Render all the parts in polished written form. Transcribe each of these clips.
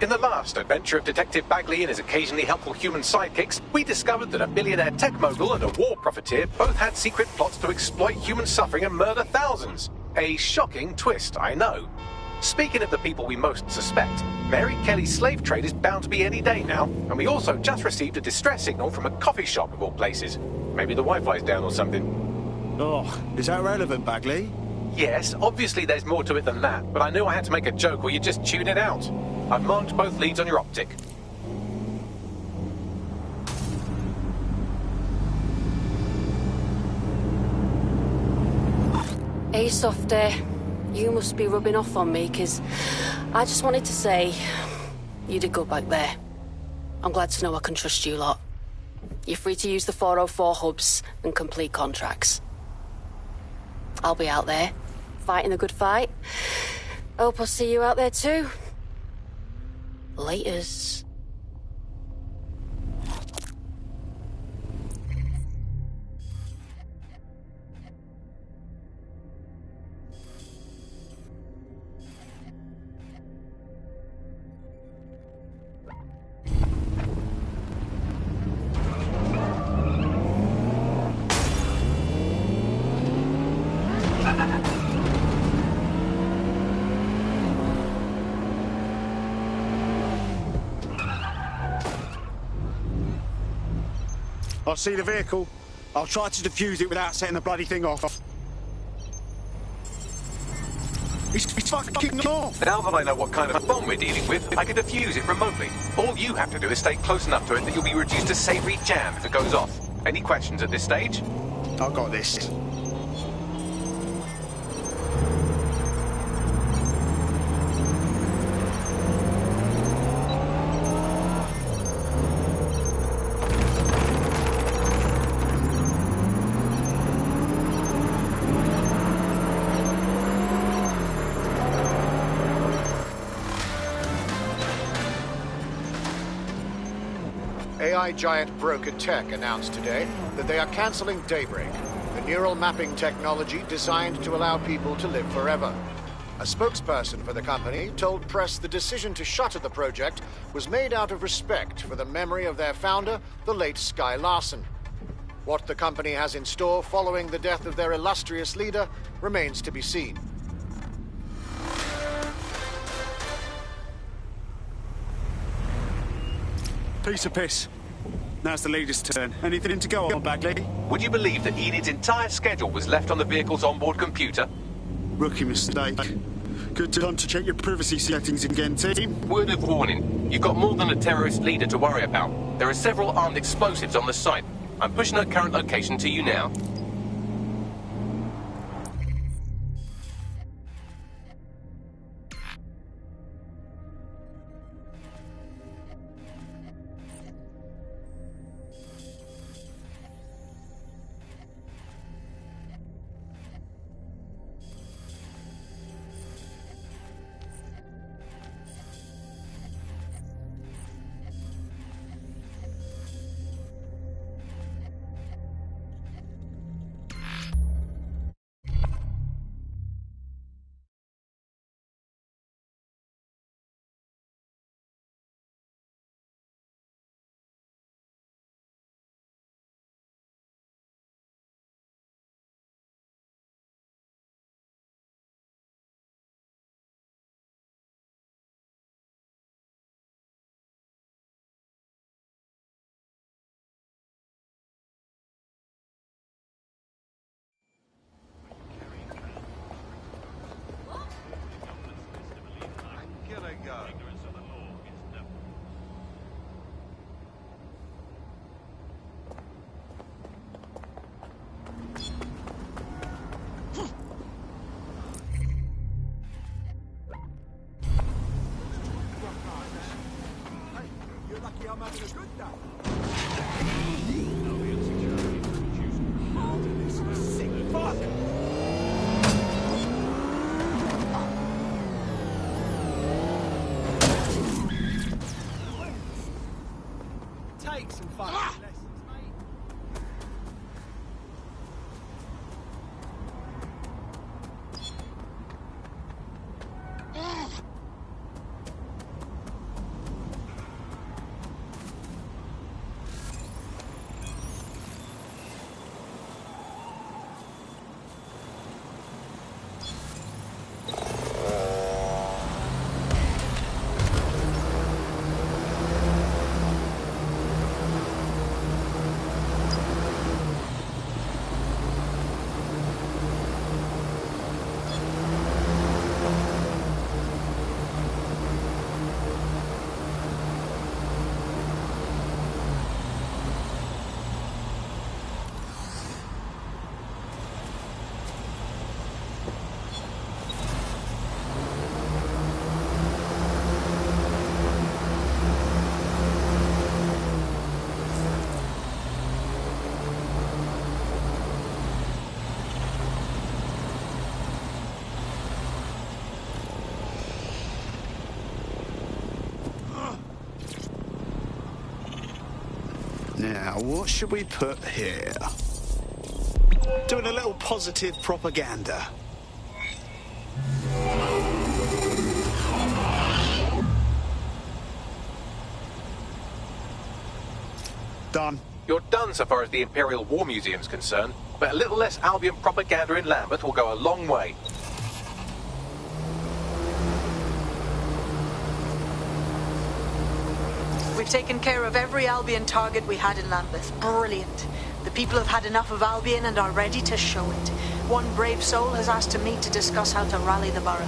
In the last adventure of Detective Bagley and his occasionally helpful human sidekicks, we discovered that a billionaire tech mogul and a war profiteer both had secret plots to exploit human suffering and murder thousands. A shocking twist, I know. Speaking of the people we most suspect, Mary Kelly's slave trade is bound to be any day now, and we also just received a distress signal from a coffee shop of all places. Maybe the Wi-Fi's down or something. Oh, is that relevant, Bagley? Yes, obviously there's more to it than that, but I knew I had to make a joke or you'd just tune it out. I've marked both leads on your optic. Hey, Softy. You must be rubbing off on me, 'cause I just wanted to say you did good back there. I'm glad to know I can trust you lot. You're free to use the 404 hubs and complete contracts. I'll be out there, fighting the good fight. Hope I'll see you out there too. Laters. I see the vehicle. I'll try to defuse it without setting the bloody thing off. He's fucking off! Now that I know what kind of bomb we're dealing with, I can defuse it remotely. All you have to do is stay close enough to it that you'll be reduced to savoury jam if it goes off. Any questions at this stage? I've got this. AI giant Broker Tech announced today that they are cancelling Daybreak, a neural mapping technology designed to allow people to live forever. A spokesperson for the company told press the decision to shutter the project was made out of respect for the memory of their founder, the late Sky Larson. What the company has in store following the death of their illustrious leader remains to be seen. Piece of piss. Now's the leader's turn. Anything to go on, Bagley? Would you believe that Enid's entire schedule was left on the vehicle's onboard computer? Rookie mistake. Good time to check your privacy settings again, team. Word of warning. You've got more than a terrorist leader to worry about. There are several armed explosives on the site. I'm pushing her current location to you now. Take some fucking lessons, mate. Now, what should we put here? Doing a little positive propaganda. Done. You're done so far as the Imperial War Museum's concerned, but a little less Albion propaganda in Lambeth will go a long way. We've taken care of every Albion target we had in Lambeth. Brilliant. The people have had enough of Albion and are ready to show it. One brave soul has asked to meet to discuss how to rally the borough.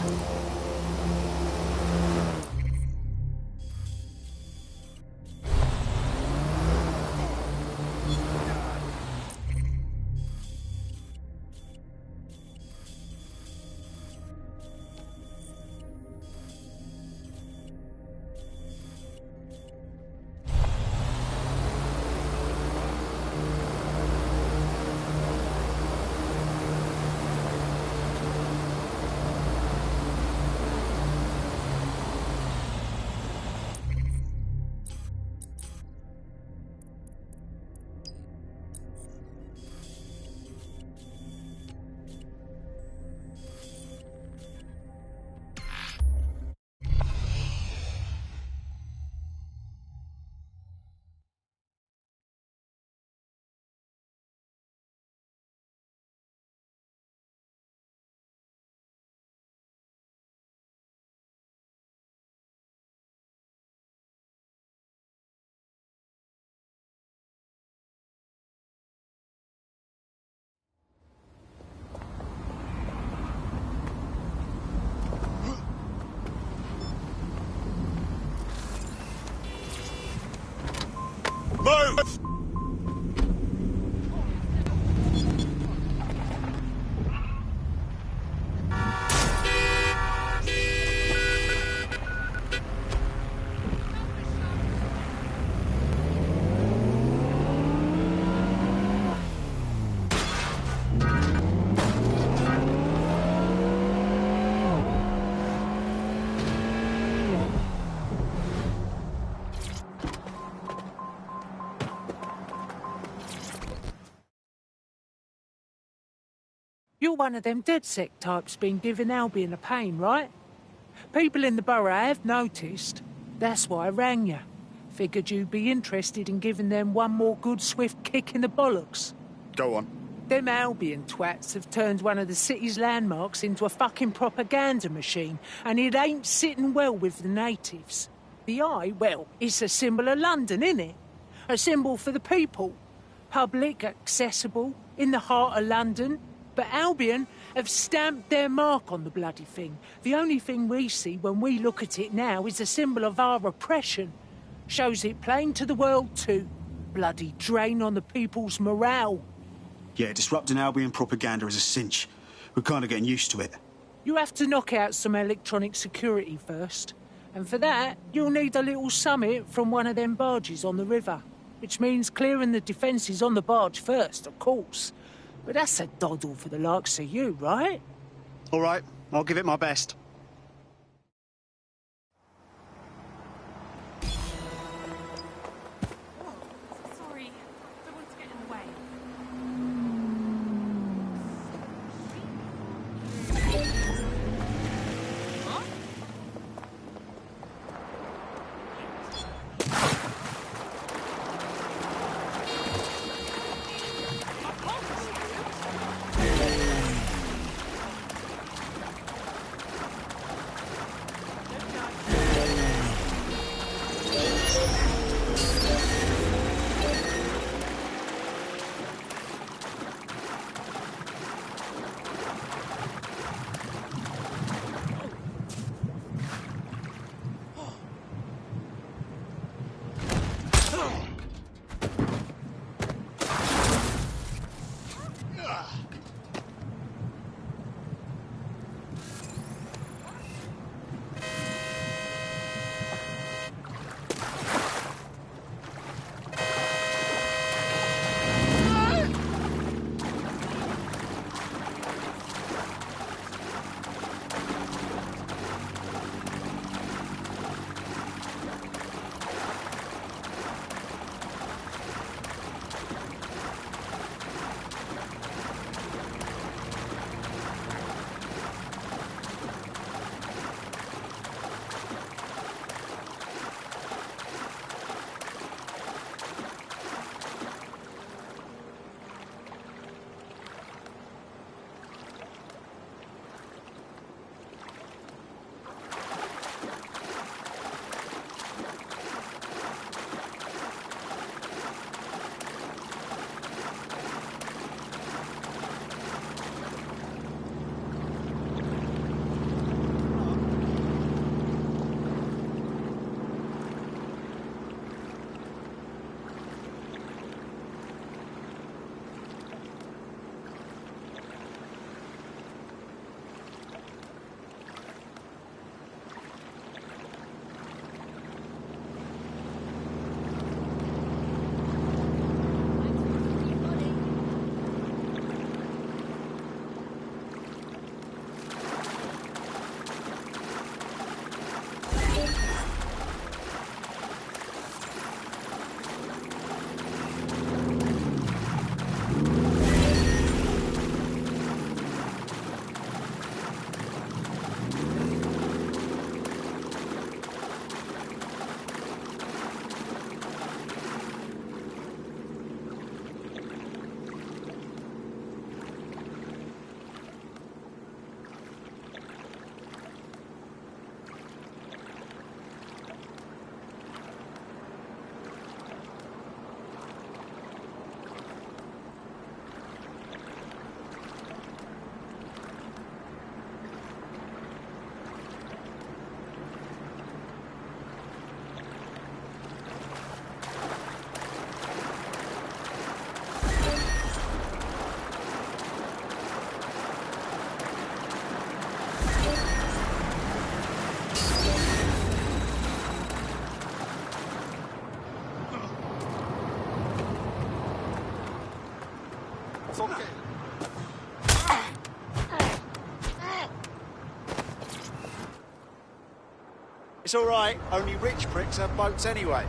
Move! You're one of them DedSec types been giving Albion a pain, right? People in the borough have noticed. That's why I rang you. Figured you'd be interested in giving them one more good swift kick in the bollocks. Go on. Them Albion twats have turned one of the city's landmarks into a fucking propaganda machine, and it ain't sitting well with the natives. The eye, well, it's a symbol of London, innit? A symbol for the people. Public, accessible, in the heart of London. But Albion have stamped their mark on the bloody thing. The only thing we see when we look at it now is a symbol of our oppression. Shows it plain to the world too. Bloody drain on the people's morale. Yeah, disrupting Albion propaganda is a cinch. We're kind of getting used to it. You have to knock out some electronic security first. And for that, you'll need a little summit from one of them barges on the river. Which means clearing the defences on the barge first, of course. But that's a doddle for the likes of you, right? All right, I'll give it my best. Sorry, don't want to get in the way. It's all right. Only rich pricks have boats anyway.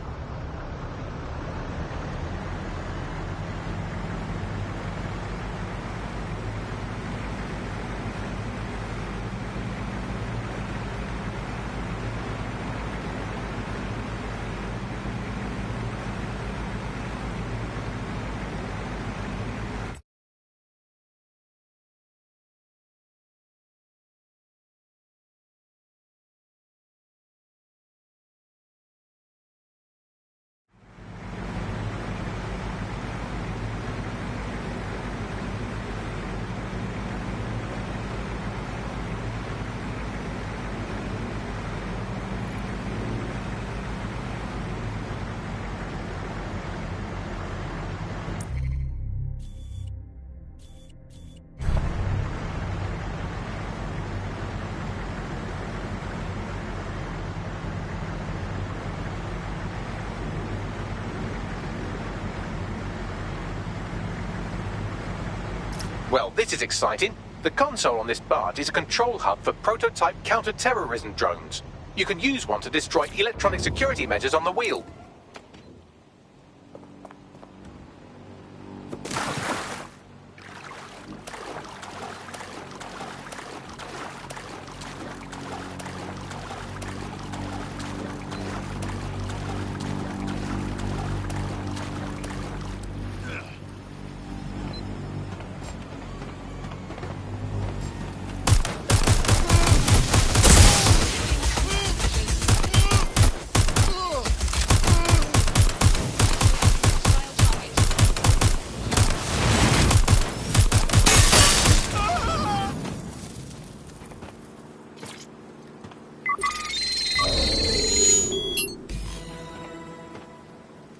Well, this is exciting. The console on this barge is a control hub for prototype counter-terrorism drones. You can use one to destroy electronic security measures on the wheel.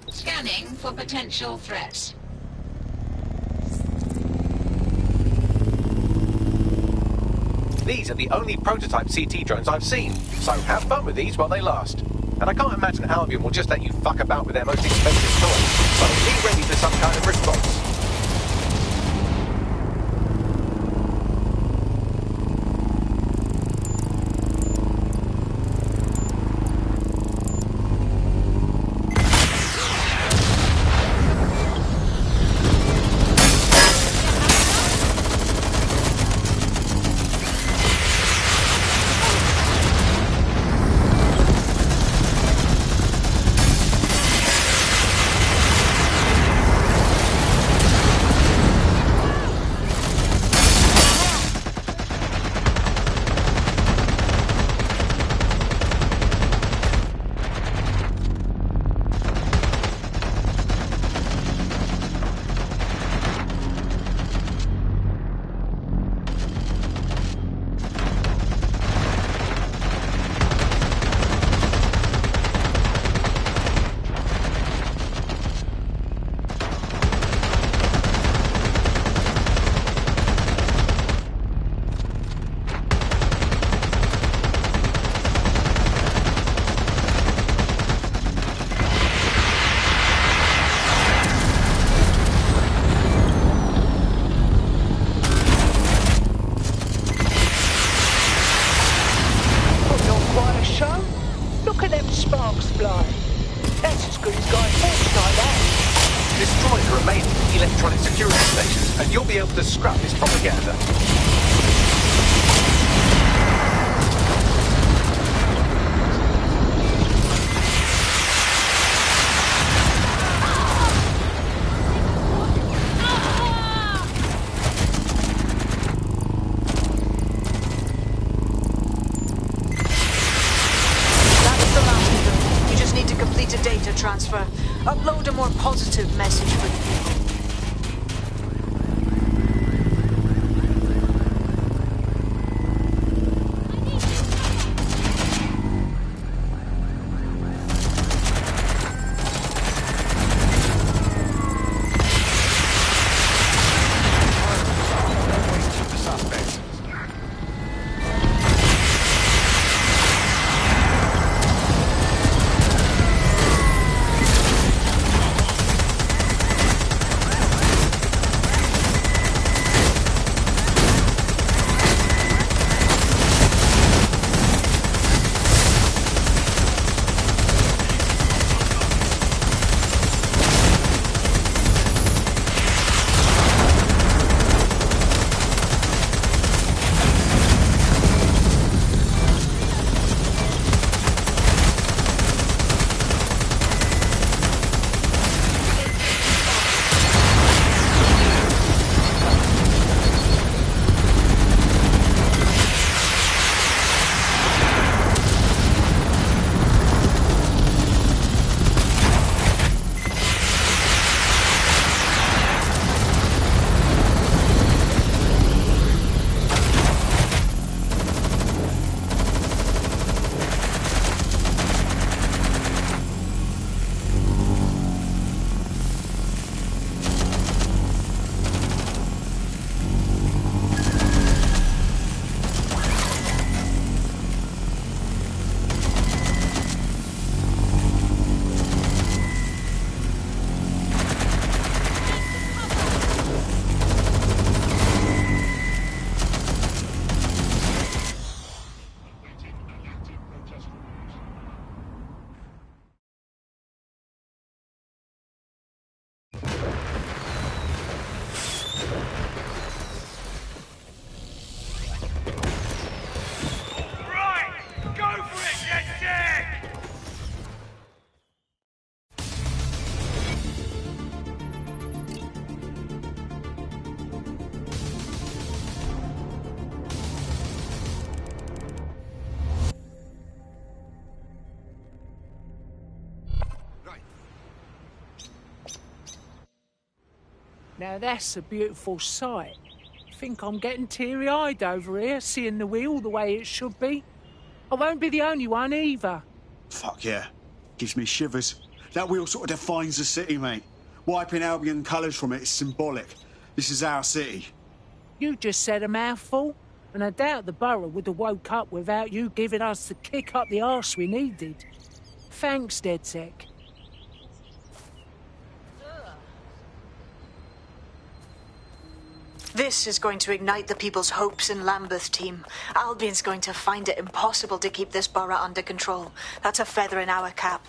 Scanning for potential threats. These are the only prototype CT drones I've seen, so have fun with these while they last. And I can't imagine Albion will just let you fuck about with their most expensive toy, so be ready for some kind of response. Putting on quite a show. Look at them sparks fly. That's as good as Guy Fawkes like that. Destroy the remaining electronic security stations, and you'll be able to scrap this propaganda. Transfer. Upload a more positive message for the people. Now that's a beautiful sight. Think I'm getting teary-eyed over here, seeing the wheel the way it should be. I won't be the only one either. Fuck yeah. Gives me shivers. That wheel sort of defines the city, mate. Wiping Albion colours from it is symbolic. This is our city. You just said a mouthful, and I doubt the borough would have woke up without you giving us the kick up the arse we needed. Thanks, DedSec. This is going to ignite the people's hopes in Lambeth, team. Albion's going to find it impossible to keep this borough under control. That's a feather in our cap.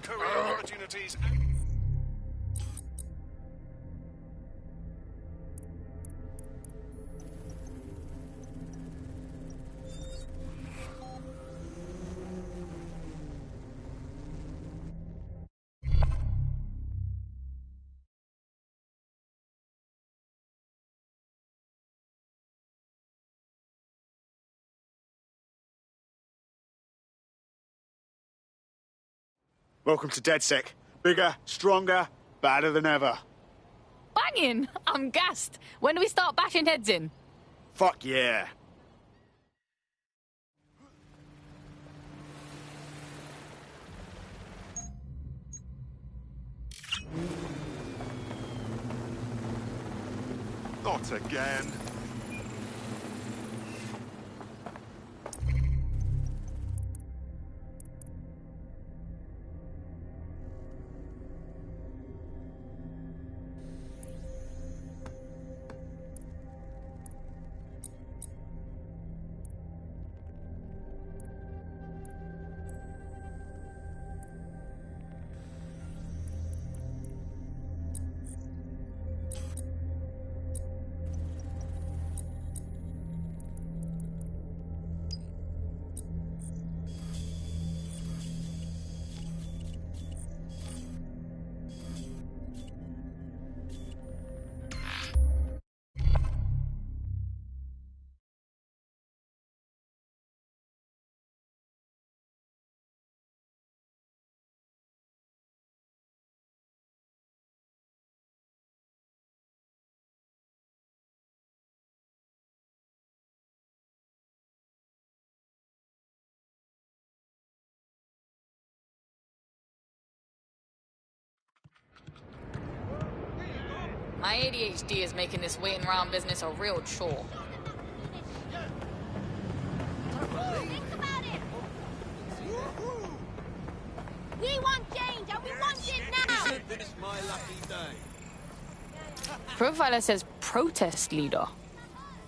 career opportunities. Welcome to DedSec. Bigger, stronger, badder than ever. Banging! I'm gassed. When do we start bashing heads in? Fuck yeah. Not again. My ADHD is making this waiting around business a real chore. Think about it! We want change, and we want it now! This is my lucky day. Profiler says protest leader.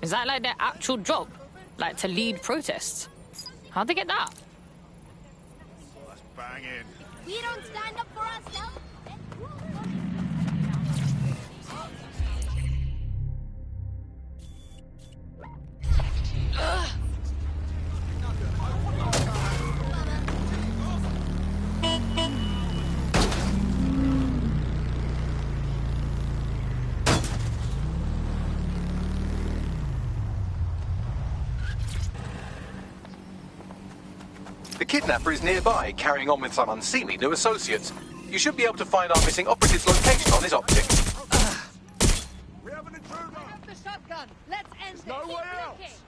Is that like their actual job? Like to lead protests? How'd they get that? That's banging. We don't stand up for ourselves. The kidnapper is nearby, carrying on with some unseemly new associates. You should be able to find our missing operative's location on his optic. We have an intruder. I have the shotgun. Let's end this. No way else.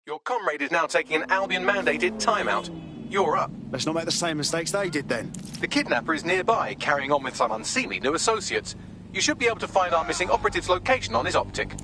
Your comrade is now taking an Albion-mandated timeout. You're up. Let's not make the same mistakes they did then. The kidnapper is nearby, carrying on with some unseemly new associates. You should be able to find our missing operative's location on his optic.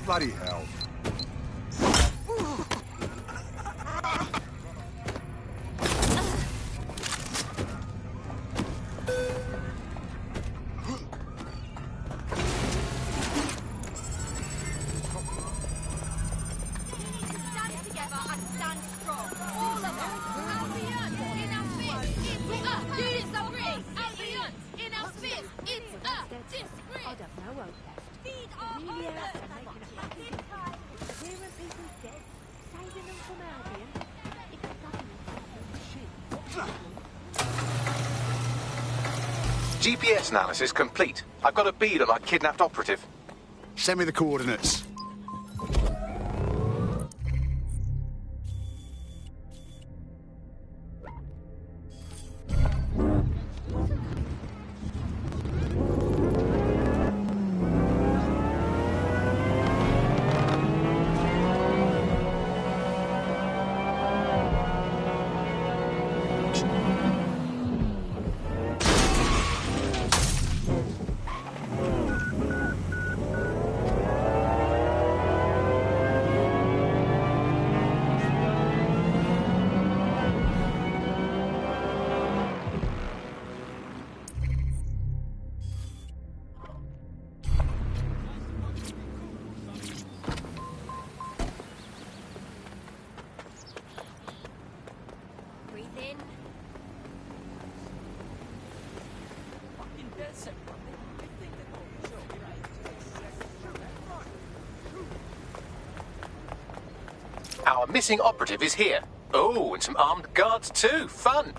Bloody hell. GPS analysis complete. I've got a bead on our kidnapped operative. Send me the coordinates. Our missing operative is here. Oh, and some armed guards too. Fun.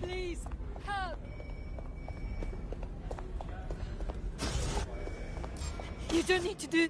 Please, help! You don't need to do...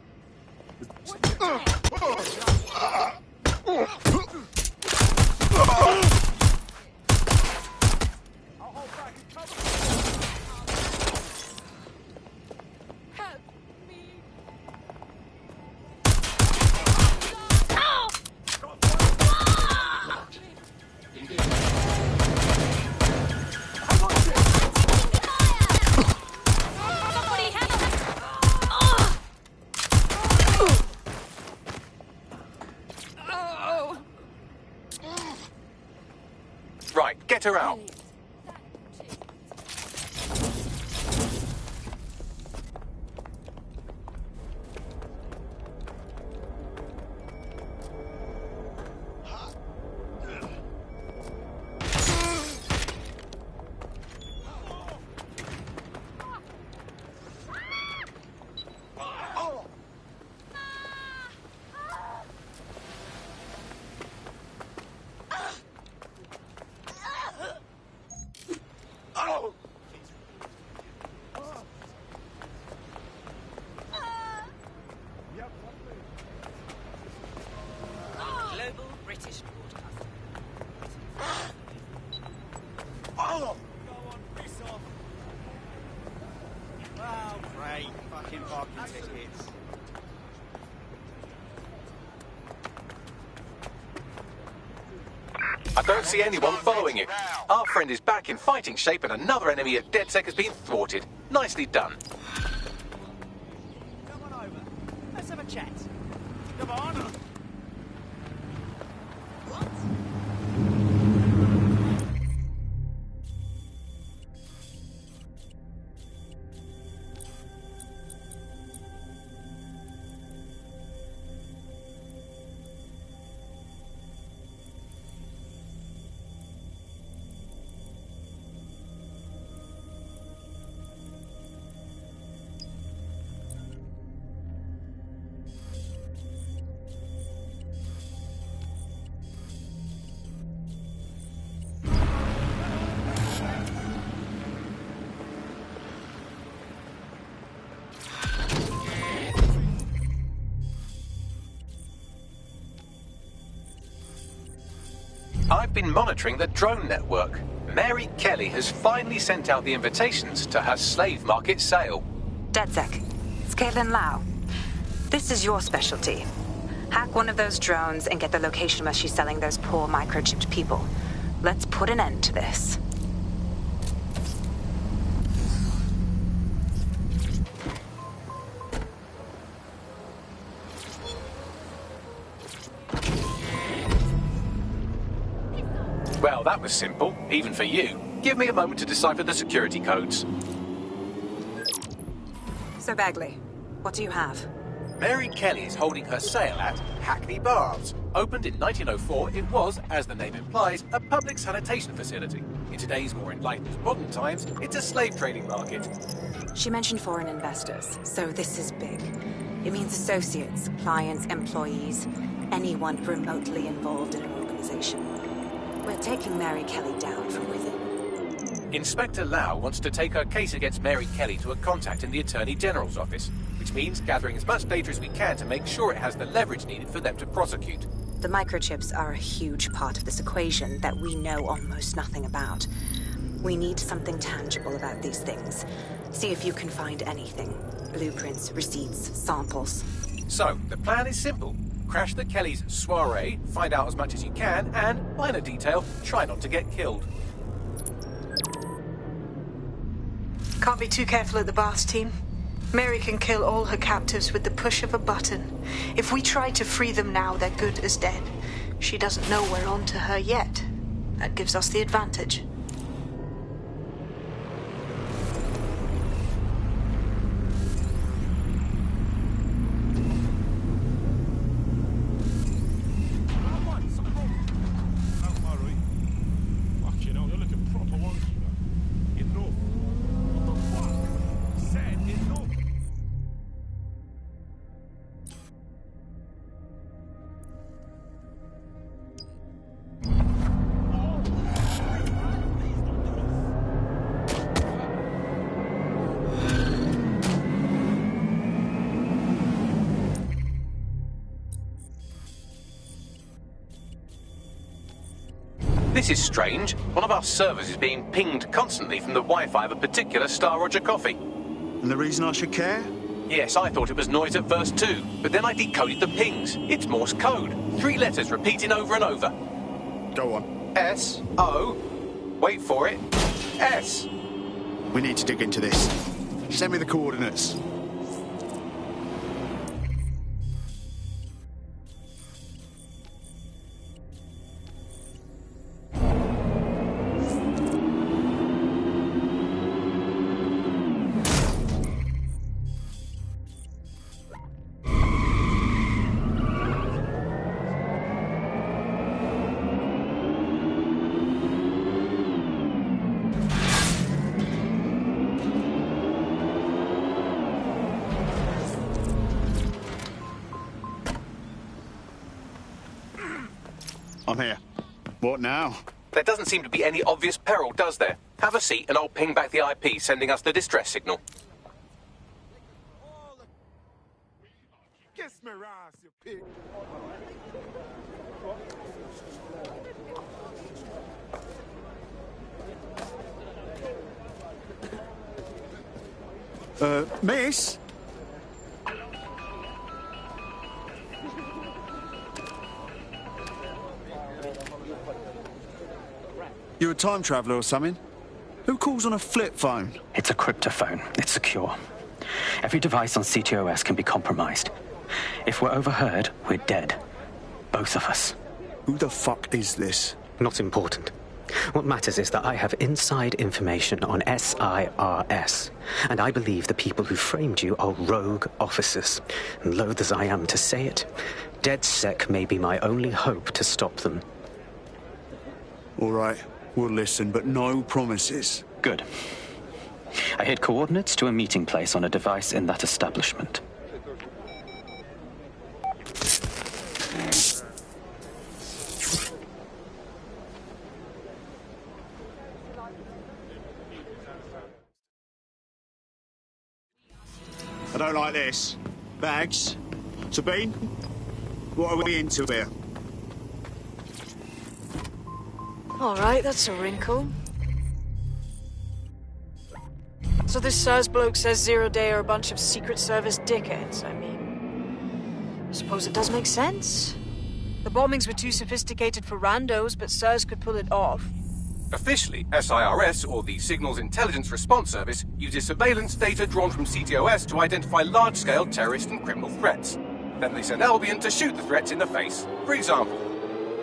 Right, get her out. Global British broadcaster. Oh! Go on, piss off! Oh, great. Fucking parking tickets. I don't see anyone following you. Our friend is back in fighting shape and another enemy at DedSec has been thwarted. Nicely done. Come on over. Let's have a chat. Come on. I've been monitoring the drone network. Mary Kelly has finally sent out the invitations to her slave market sale. DedSec, it's Caitlin Lau. This is your specialty. Hack one of those drones and get the location where she's selling those poor microchipped people. Let's put an end to this. Well, that was simple, even for you. Give me a moment to decipher the security codes. So, Bagley, what do you have? Mary Kelly is holding her sale at Hackney Baths. Opened in 1904, it was, as the name implies, a public sanitation facility. In today's more enlightened modern times, it's a slave trading market. She mentioned foreign investors, so this is big. It means associates, clients, employees, anyone remotely involved in her organization. We're taking Mary Kelly down from within. Inspector Lau wants to take her case against Mary Kelly to a contact in the Attorney General's office, which means gathering as much data as we can to make sure it has the leverage needed for them to prosecute. The microchips are a huge part of this equation that we know almost nothing about. We need something tangible about these things. See if you can find anything. Blueprints, receipts, samples. So, the plan is simple. Crash the Kellys' soiree, find out as much as you can, and, minor detail, try not to get killed. Can't be too careful at the Baths team. Mary can kill all her captives with the push of a button. If we try to free them now, they're good as dead. She doesn't know we're on to her yet. That gives us the advantage. This is strange. One of our servers is being pinged constantly from the Wi-Fi of a particular Star Roger coffee. And the reason I should care? Yes, I thought it was noise at first too, but then I decoded the pings. It's Morse code. 3 letters repeating over and over. Go on. S-O... Wait for it. S. We need to dig into this. Send me the coordinates. I'm here. What now? There doesn't seem to be any obvious peril, does there? Have a seat and I'll ping back the IP sending us the distress signal. Kiss me, Ross, you pig. Miss? You a time traveller or something? Who calls on a flip phone? It's a cryptophone. It's secure. Every device on CTOS can be compromised. If we're overheard, we're dead. Both of us. Who the fuck is this? Not important. What matters is that I have inside information on SIRS, and I believe the people who framed you are rogue officers. And loath as I am to say it, DedSec may be my only hope to stop them. All right, we'll listen, but no promises. Good. I hid coordinates to a meeting place on a device in that establishment. I don't like this. Bags? Sabine? What are we into here? All right, that's a wrinkle. So this SARS bloke says Zero Day are a bunch of Secret Service dickheads. I mean, I suppose it does make sense. The bombings were too sophisticated for randos, but SARS could pull it off. Officially, SIRS, or the Signals Intelligence Response Service, uses surveillance data drawn from CTOS to identify large-scale terrorist and criminal threats. Then they send Albion to shoot the threats in the face. For example.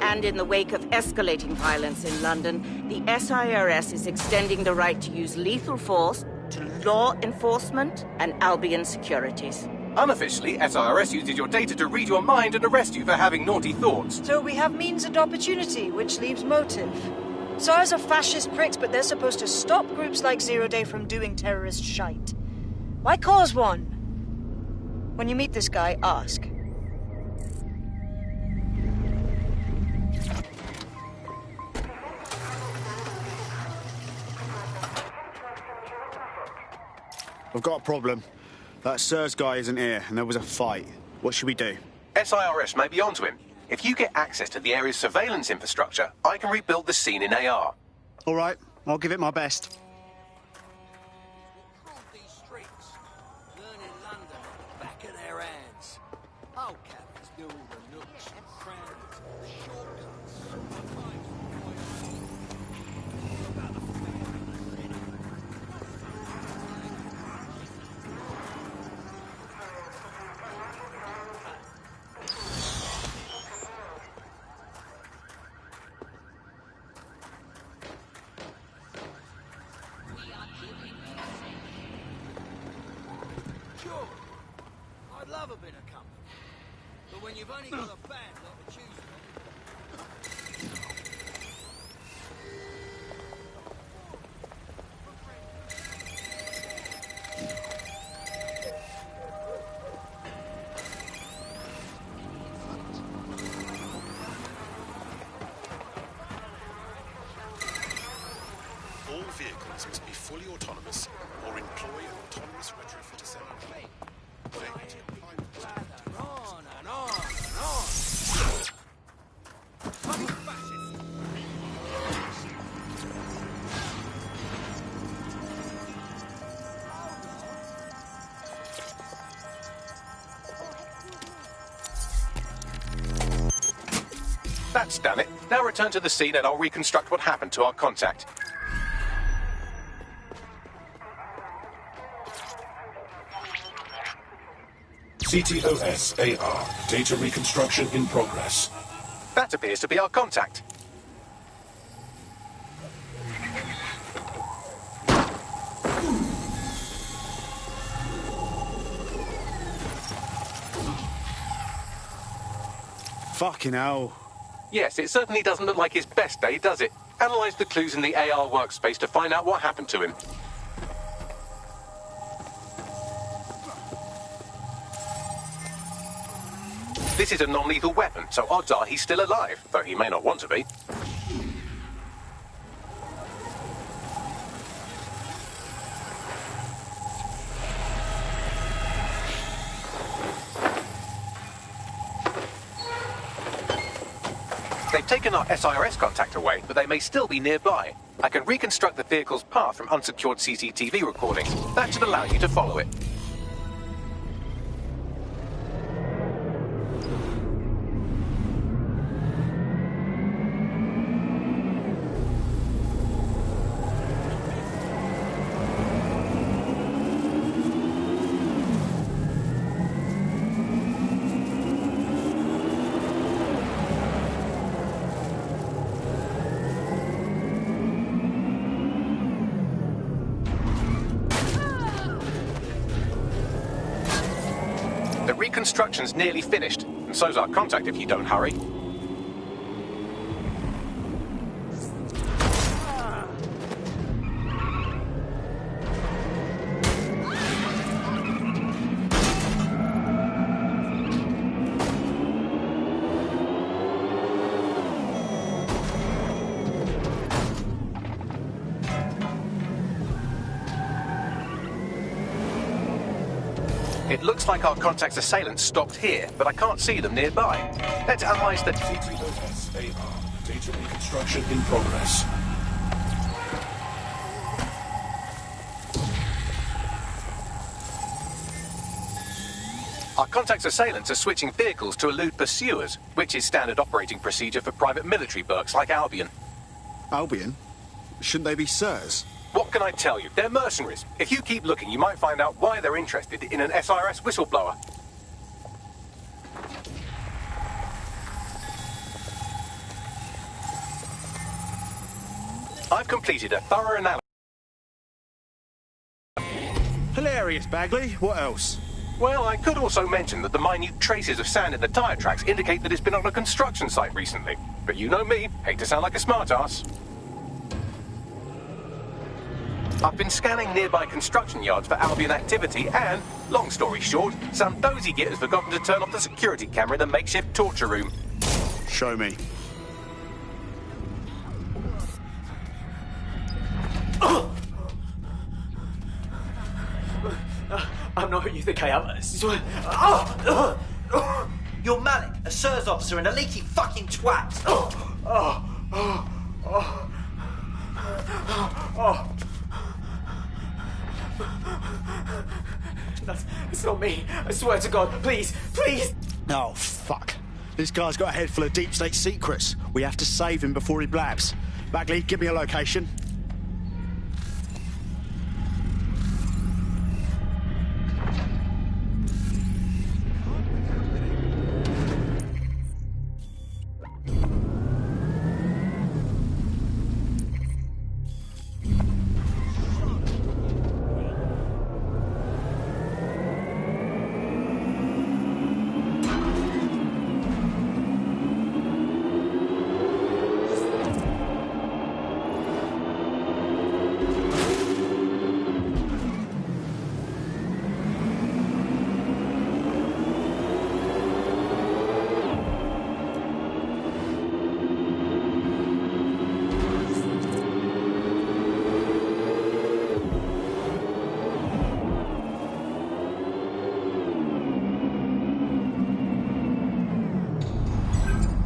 And in the wake of escalating violence in London, the SIRS is extending the right to use lethal force to law enforcement and Albion securities. Unofficially, SIRS uses your data to read your mind and arrest you for having naughty thoughts. So we have means and opportunity, which leaves motive. SARS are fascist pricks, but they're supposed to stop groups like Zero Day from doing terrorist shite. Why cause one? When you meet this guy, ask. I've got a problem. That SIRS guy isn't here, and there was a fight. What should we do? SIRS may be onto him. If you get access to the area's surveillance infrastructure, I can rebuild the scene in AR. All right, I'll give it my best. These streets, learning London back of their hands. Oh, captains do all the nooks and crannies, shortcuts. Sure, I'd love a bit of company, but when you've only got a bad lot to choose All vehicles must be fully autonomous or employ an autonomous retrofit assembly. on and on and on. Fucking fascist. That's done it. Now return to the scene and I'll reconstruct what happened to our contact. CTOS AR. Data reconstruction in progress. That appears to be our contact. Fucking hell. Yes, it certainly doesn't look like his best day, does it? Analyze the clues in the AR workspace to find out what happened to him. This is a non-lethal weapon, so odds are he's still alive, though he may not want to be. They've taken our SIRS contact away, but they may still be nearby. I can reconstruct the vehicle's path from unsecured CCTV recordings. That should allow you to follow it. The reconstruction's nearly finished, and so's our contact if you don't hurry. It looks like our contact's assailants stopped here, but I can't see them nearby. Let's analyze the... CTOS AR. Data reconstruction in progress. Our contact's assailants are switching vehicles to elude pursuers, which is standard operating procedure for private military works like Albion. Albion? Shouldn't they be sirs? What can I tell you? They're mercenaries. If you keep looking, you might find out why they're interested in an SRS whistleblower. I've completed a thorough analysis. Hilarious, Bagley. What else? Well, I could also mention that the minute traces of sand in the tyre tracks indicate that it's been on a construction site recently. But you know me, hate to sound like a smartass. I've been scanning nearby construction yards for Albion activity and, long story short, some dozy git has forgotten to turn off the security camera in the makeshift torture room. Show me. I'm not who you think I am. You're Malik, a SIRS officer and a leaky fucking twat. It's not me. I swear to God. Please, please. Oh, fuck. This guy's got a head full of deep state secrets. We have to save him before he blabs. Bagley, give me a location.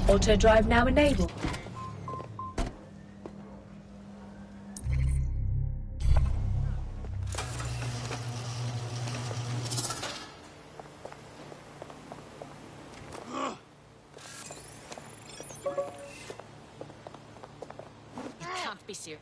Auto drive now enabled. You can't be serious.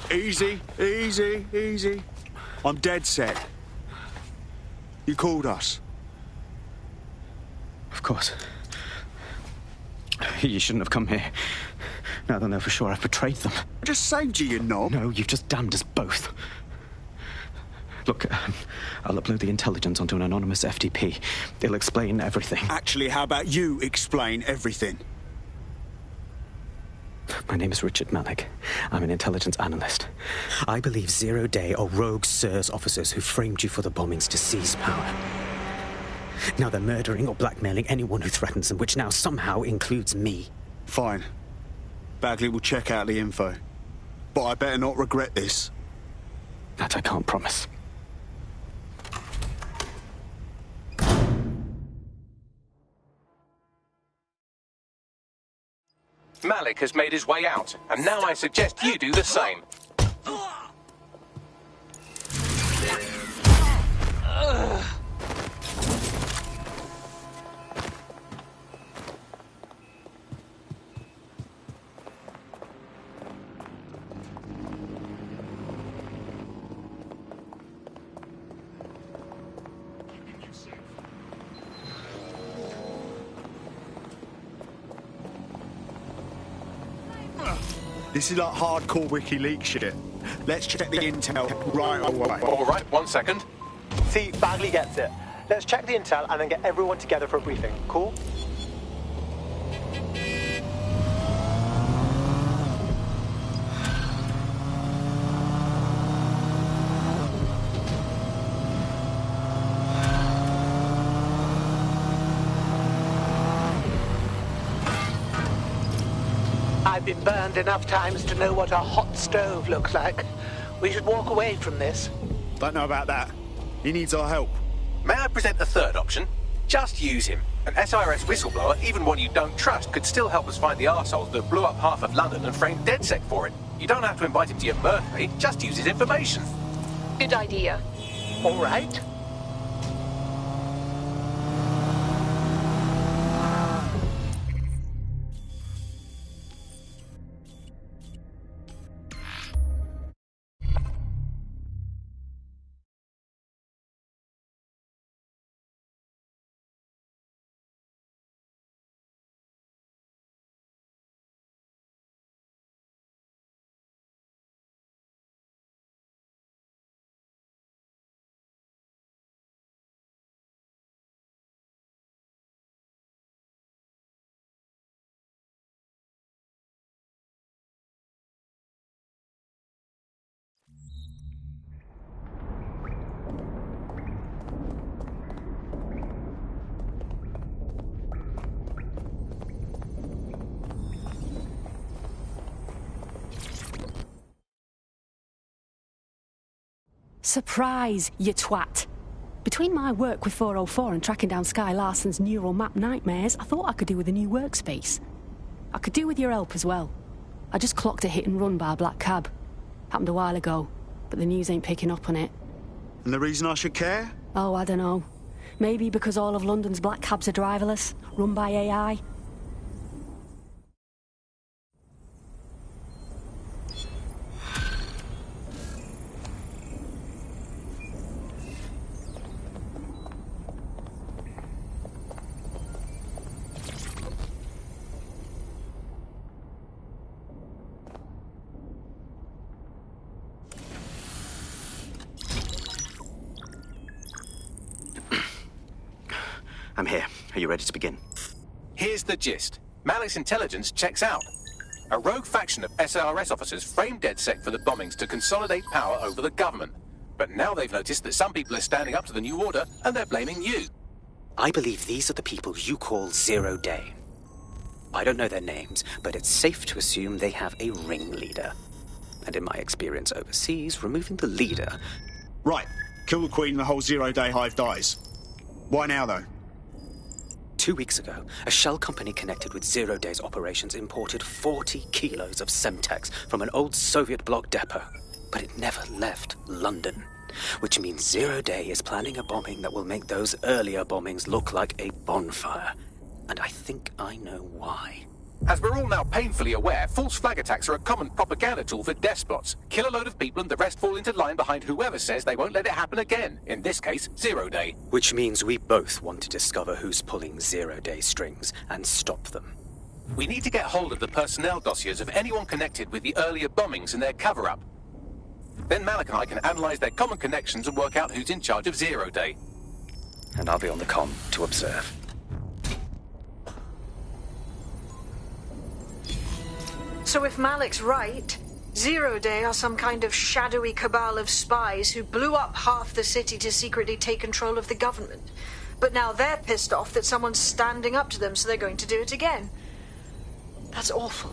Easy, easy, easy. I'm dead set. You called us. Of course. You shouldn't have come here. Now they'll know for sure I've betrayed them. I just saved you, you knob. No, you've just damned us both. Look, I'll upload the intelligence onto an anonymous FTP. It'll explain everything. Actually, how about you explain everything? My name is Richard Malik. I'm an intelligence analyst. I believe zero-day or rogue SIRS officers who framed you for the bombings to seize power. Now they're murdering or blackmailing anyone who threatens them, which now somehow includes me. Fine. Bagley will check out the info. But I better not regret this. That I can't promise. Malik has made his way out, and now I suggest you do the same. This is like hardcore WikiLeaks shit. Let's check the intel right away. All right, 1 second. See, Bagley gets it. Let's check the intel and then get everyone together for a briefing. Cool? I've been burned enough times to know what a hot stove looks like. We should walk away from this. Don't know about that. He needs our help. May I present a third option? Just use him. An SIRS whistleblower, even one you don't trust, could still help us find the arseholes that blew up half of London and framed DedSec for it. You don't have to invite him to your birthday, just use his information. Good idea. All right. Surprise, you twat. Between my work with 404 and tracking down Sky Larson's neural map nightmares, I thought I could do with a new workspace. I could do with your help as well. I just clocked a hit and run by a black cab. Happened a while ago, but the news ain't picking up on it. And the reason I should care? Oh, I don't know. Maybe because all of London's black cabs are driverless, run by AI. I'm here. Are you ready to begin? Here's the gist. Malik's intelligence checks out. A rogue faction of SIRS officers framed DedSec for the bombings to consolidate power over the government. But now they've noticed that some people are standing up to the new order, and they're blaming you. I believe these are the people you call Zero Day. I don't know their names, but it's safe to assume they have a ringleader. And in my experience overseas, removing the leader... Right. Kill the Queen and the whole Zero-Day hive dies. Why now, though? 2 weeks ago, a shell company connected with Zero Day's operations imported 40 kilos of Semtex from an old Soviet bloc depot. But it never left London. Which means Zero Day is planning a bombing that will make those earlier bombings look like a bonfire. And I think I know why. As we're all now painfully aware, false flag attacks are a common propaganda tool for despots. Kill a load of people and the rest fall into line behind whoever says they won't let it happen again. In this case, Zero Day. Which means we both want to discover who's pulling Zero Day strings and stop them. We need to get hold of the personnel dossiers of anyone connected with the earlier bombings and their cover-up. Then Malik and I can analyze their common connections and work out who's in charge of Zero Day. And I'll be on the comm to observe. So if Malik's right, Zero Day are some kind of shadowy cabal of spies who blew up half the city to secretly take control of the government. But now they're pissed off that someone's standing up to them, so they're going to do it again. That's awful.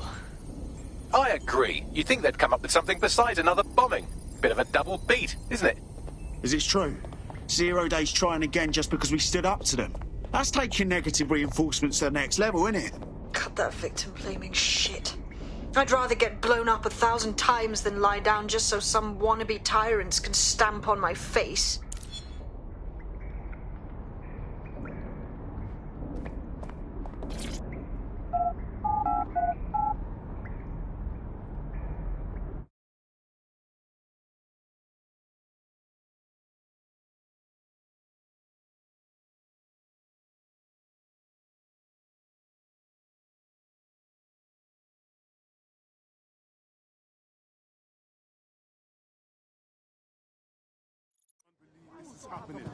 I agree. You'd think they'd come up with something besides another bombing. Bit of a double beat, isn't it? Is it true? Zero Day's trying again just because we stood up to them. That's taking negative reinforcements to the next level, isn't it? Cut that victim-blaming shit. I'd rather get blown up 1,000 times than lie down just so some wannabe tyrants can stamp on my face. what's happening.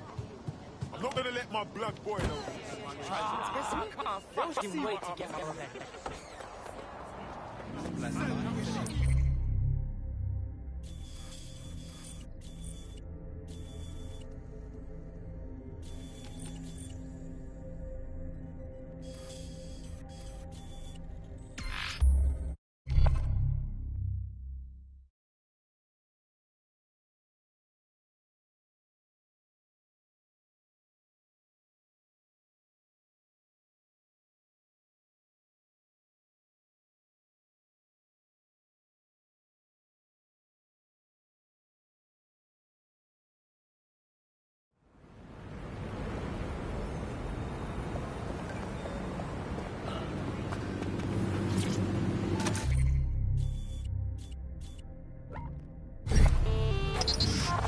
I'm not gonna let my blood boil over this. I can't fucking wait to get over there.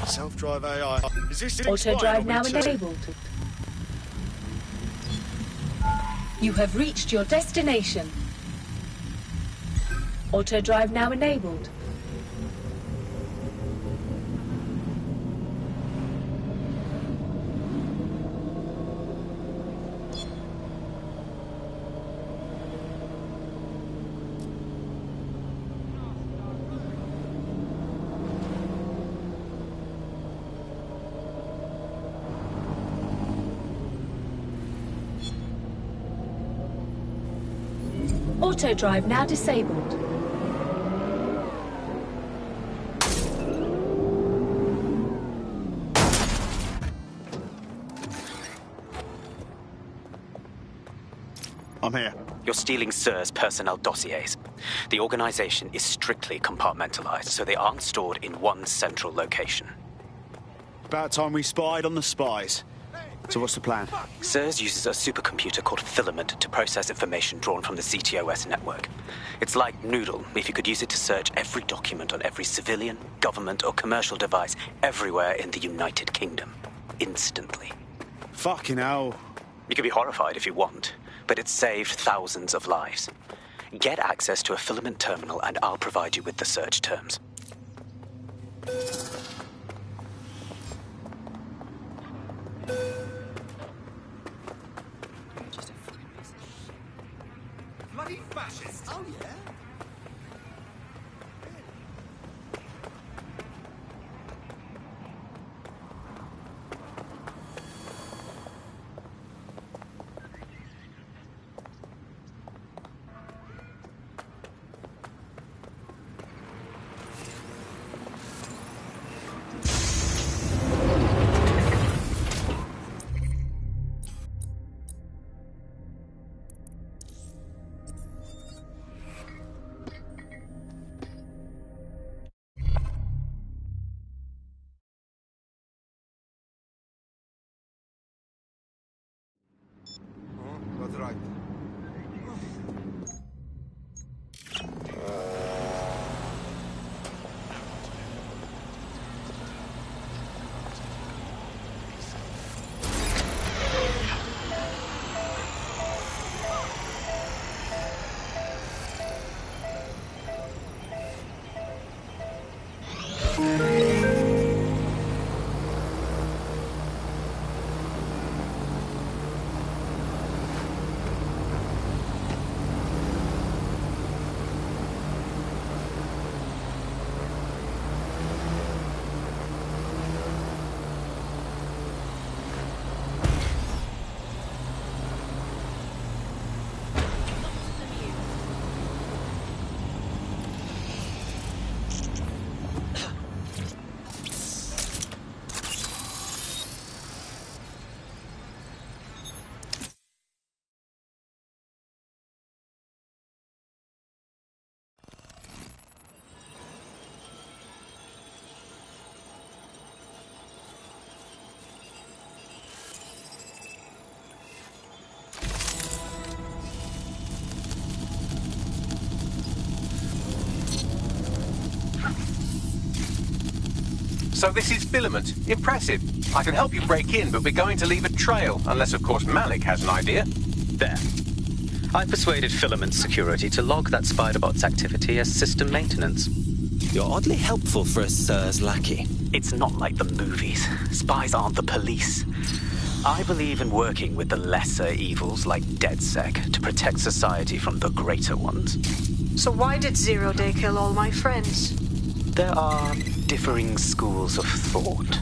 Self-drive AI. Is this thing Auto drive spying now on me too? enabled. You have reached your destination. Auto drive now enabled. Auto drive now disabled. I'm here. You're stealing SIR's personnel dossiers. The organization is strictly compartmentalized, so they aren't stored in one central location. About time we spied on the spies. So what's the plan? SIRS uses a supercomputer called Filament to process information drawn from the CTOS network. It's like Noodle if you could use it to search every document on every civilian, government, or commercial device everywhere in the United Kingdom. Instantly. Fucking hell. You can be horrified if you want, but it's saved thousands of lives. Get access to a Filament terminal and I'll provide you with the search terms. Bloody fascists! Oh, yeah? That's right. So this is Filament. Impressive. I can help you break in, but we're going to leave a trail, unless, of course, Malik has an idea. There. I persuaded Filament Security to log that Spiderbot's activity as system maintenance. You're oddly helpful for a Sir's lackey. It's not like the movies. Spies aren't the police. I believe in working with the lesser evils like DedSec to protect society from the greater ones. So why did Zero Day kill all my friends? There are differing schools of thought.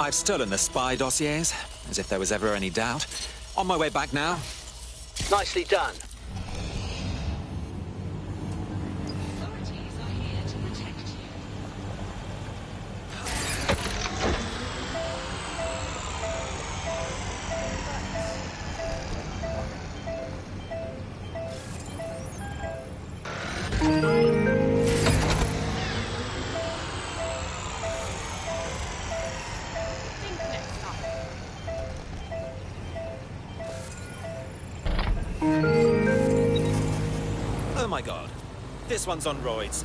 I've stolen the spy dossiers, as if there was ever any doubt. On my way back now. Nicely done. Oh my god. This one's on roids.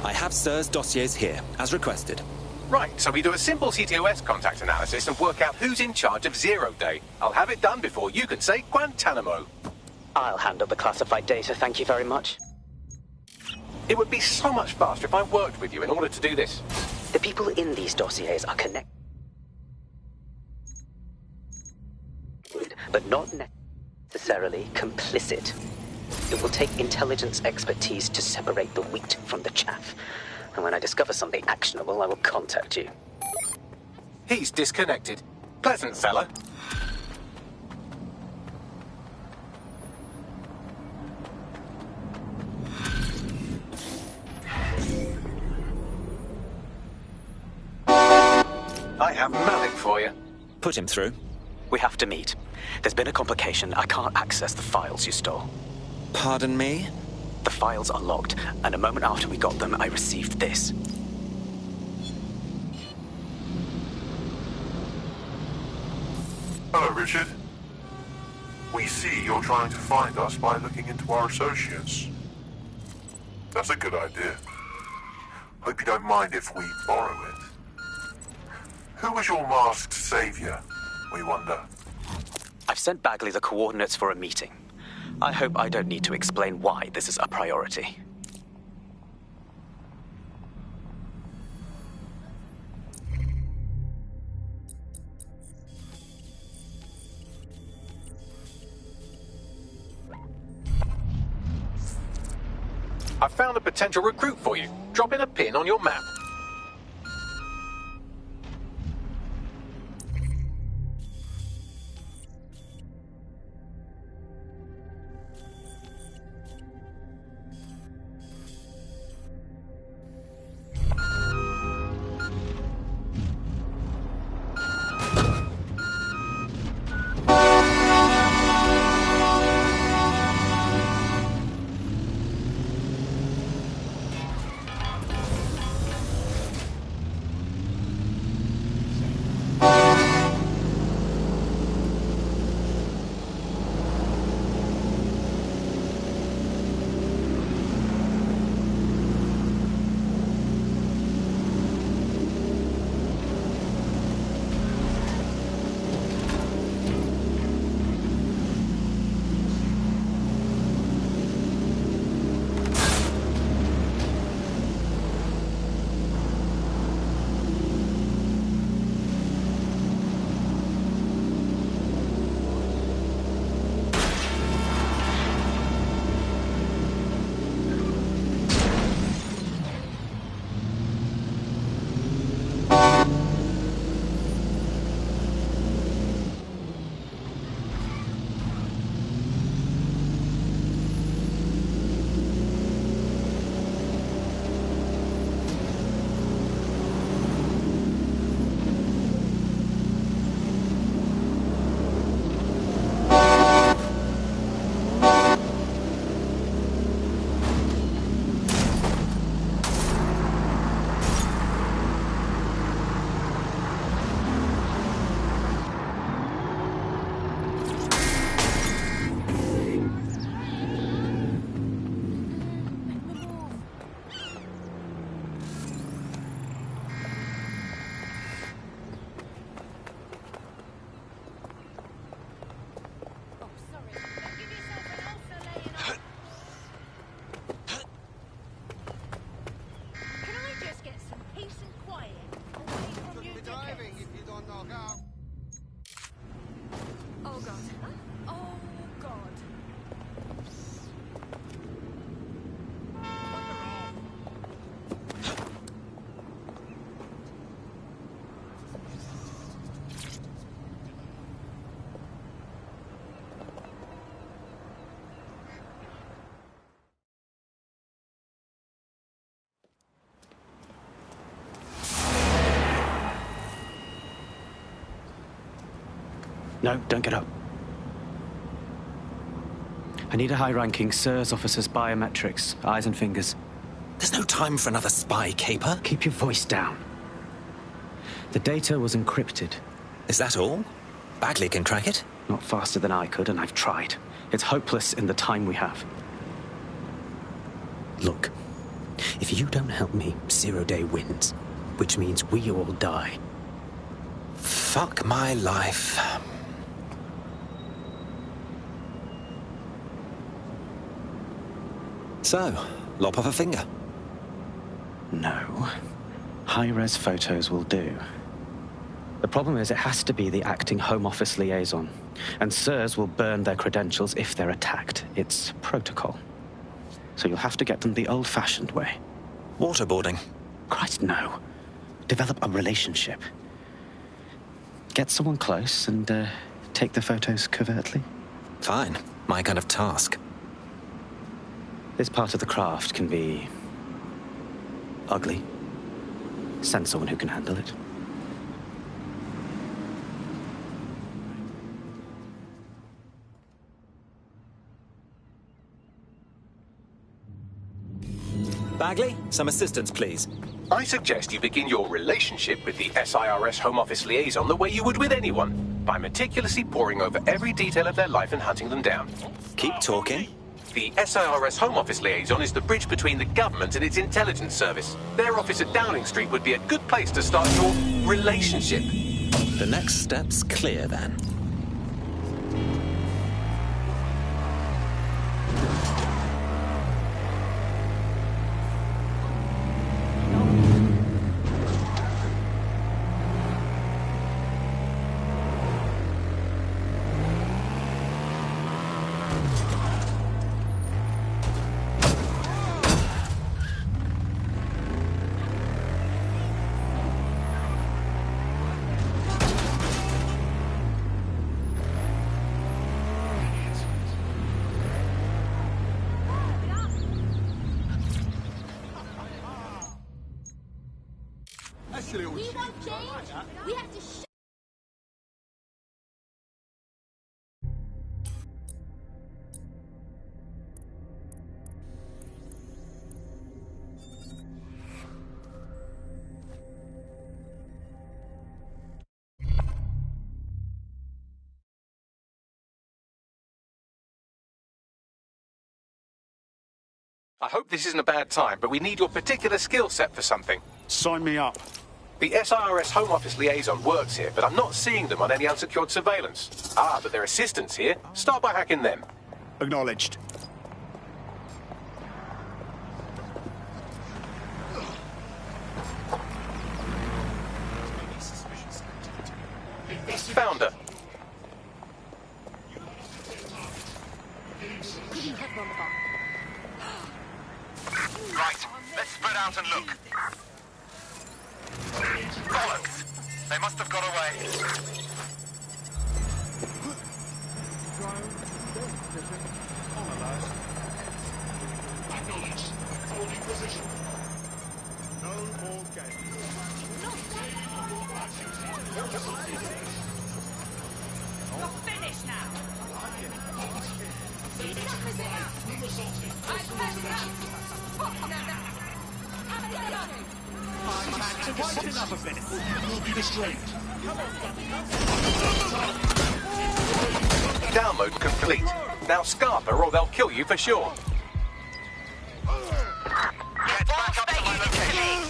I have Sir's dossiers here, as requested. Right, so we do a simple CTOS contact analysis and work out who's in charge of Zero Day. I'll have it done before you can say Guantanamo. I'll handle the classified data, thank you very much. It would be so much faster if I worked with you in order to do this. The people in these dossiers are connected, but not necessarily complicit. It will take intelligence expertise to separate the wheat from the chaff. And when I discover something actionable, I will contact you. He's disconnected. Pleasant fella. I have Malik for you. Put him through. We have to meet. There's been a complication. I can't access the files you stole. Pardon me? The files are locked, and a moment after we got them, I received this. Hello, Richard. We see you're trying to find us by looking into our associates. That's a good idea. Hope you don't mind if we borrow it. Who was your masked savior, we wonder? I've sent Bagley the coordinates for a meeting. I hope I don't need to explain why this is a priority. I found a potential recruit for you. Drop in a pin on your map. Oh god. Oh god. No, don't get up. I need a high-ranking SIRS officer's biometrics, eyes and fingers. There's no time for another spy caper. Keep your voice down. The data was encrypted. Is that all? Bagley can crack it? Not faster than I could, and I've tried. It's hopeless in the time we have. Look, if you don't help me, 0 Day wins, which means we all die. Fuck my life. So, lop off a finger? No. High-res photos will do. The problem is it has to be the acting Home Office liaison, and SIRS will burn their credentials if they're attacked. It's protocol. So you'll have to get them the old-fashioned way. Waterboarding? Christ, no. Develop a relationship. Get someone close and take the photos covertly. Fine. My kind of task. This part of the craft can be ugly. Send someone who can handle it. Bagley, some assistance, please. I suggest you begin your relationship with the SIRS Home Office liaison the way you would with anyone, by meticulously poring over every detail of their life and hunting them down. Keep talking. The SIRS Home Office liaison is the bridge between the government and its intelligence service. Their office at Downing Street would be a good place to start your relationship. The next step's clear, then. We want change. We have to I hope this isn't a bad time, but we need your particular skill set for something. Sign me up. The SIRS Home Office liaison works here, but I'm not seeing them on any unsecured surveillance. Ah, but their assistants here. Start by hacking them. Acknowledged. Found her. Right, let's spread out and look. Bollocks! They must have got away. No more games. You're finished now. Quite enough of this. We'll be restrained. Download complete. Now scarf her or they'll kill you for sure. Get back up to my location.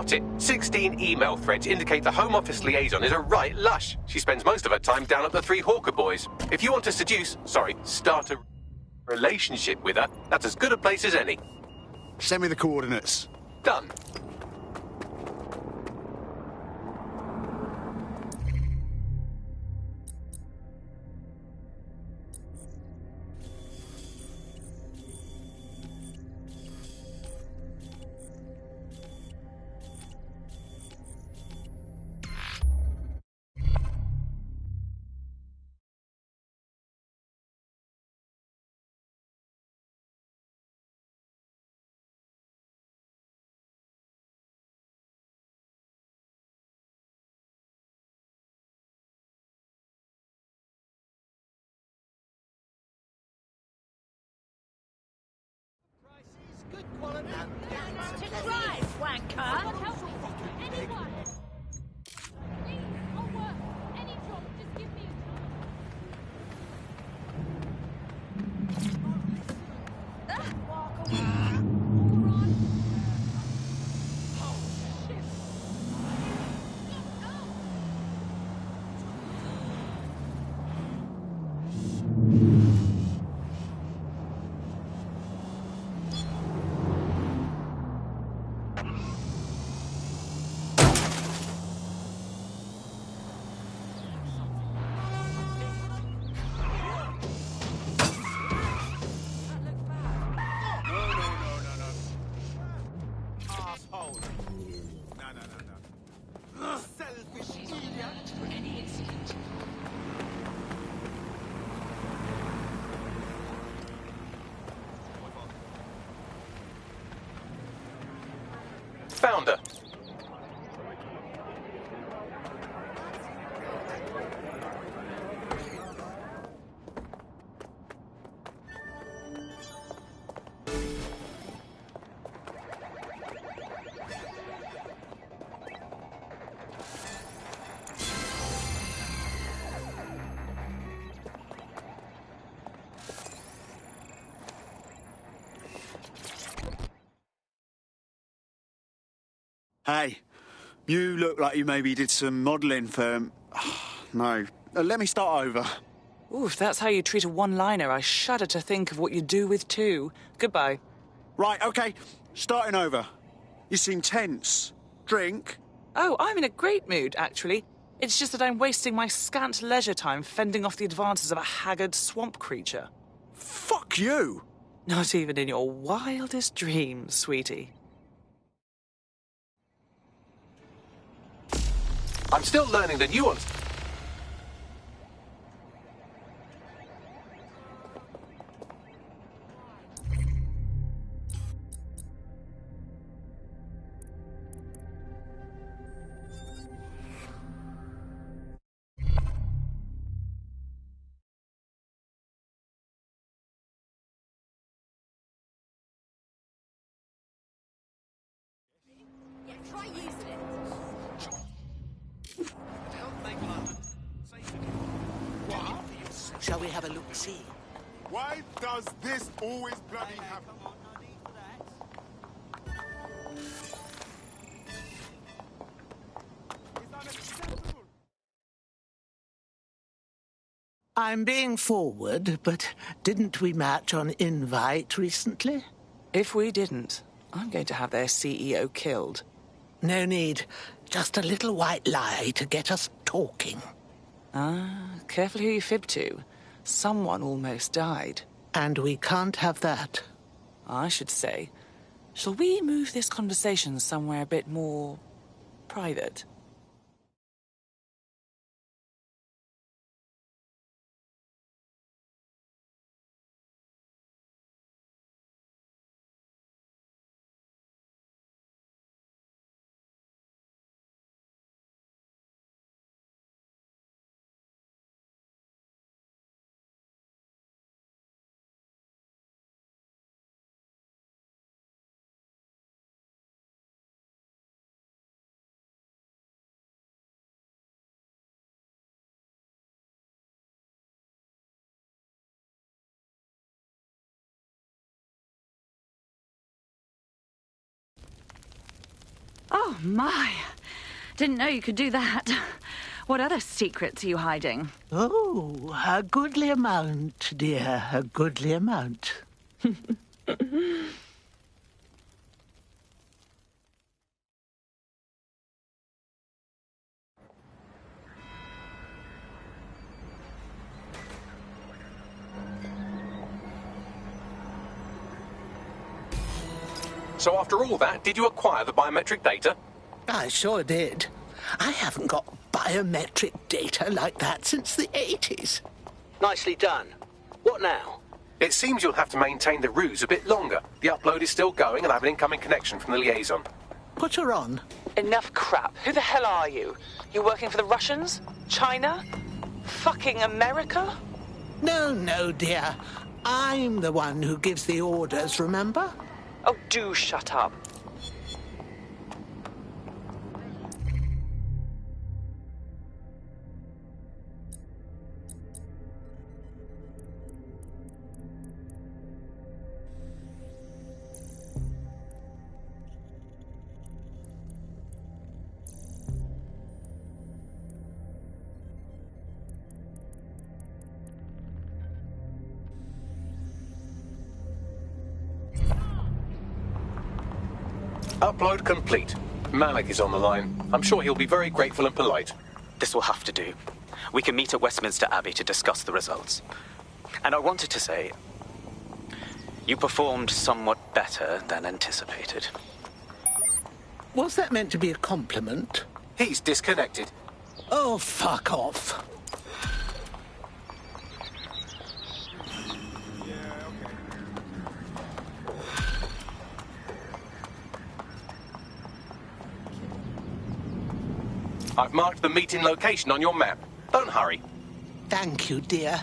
Got it. 16 email threads indicate the Home Office liaison is a right lush. She spends most of her time down at the Three Hawker Boys. If you want to start a relationship with her, that's as good a place as any. Send me the coordinates. Done. Good quality. To drive, wanker. Anyone. I'll work. Any job, just give me a job. Walk away. Oh, shit. Found her. Hey, you look like you maybe did some modelling for... No. Let me start over. Ooh, if that's how you treat a one-liner, I shudder to think of what you do with two. Goodbye. Right, OK. Starting over. You seem tense. Drink? Oh, I'm in a great mood, actually. It's just that I'm wasting my scant leisure time fending off the advances of a haggard swamp creature. Fuck you! Not even in your wildest dreams, sweetie. I'm still learning the nuance. Yeah, try using it. Shall we have a look-see? Why does this always bloody happen? I'm being forward, but didn't we match on invite recently? If we didn't, I'm going to have their CEO killed. No need. Just a little white lie to get us talking. Ah, careful who you fib to. Someone almost died. And we can't have that. I should say. Shall we move this conversation somewhere a bit more private? Oh, my. Didn't know you could do that. What other secrets are you hiding? Oh, a goodly amount, dear, a goodly amount. So after all that, did you acquire the biometric data? I sure did. I haven't got biometric data like that since the 80s. Nicely done. What now? It seems you'll have to maintain the ruse a bit longer. The upload is still going and I have an incoming connection from the liaison. Put her on. Enough crap. Who the hell are you? You working for the Russians? China? Fucking America? No, dear. I'm the one who gives the orders, remember? Oh, do shut up. Upload complete. Malik is on the line. I'm sure he'll be very grateful and polite. This will have to do. We can meet at Westminster Abbey to discuss the results. And I wanted to say, you performed somewhat better than anticipated. Was that meant to be a compliment? He's disconnected. Oh, fuck off. I've marked the meeting location on your map. Don't hurry. Thank you, dear.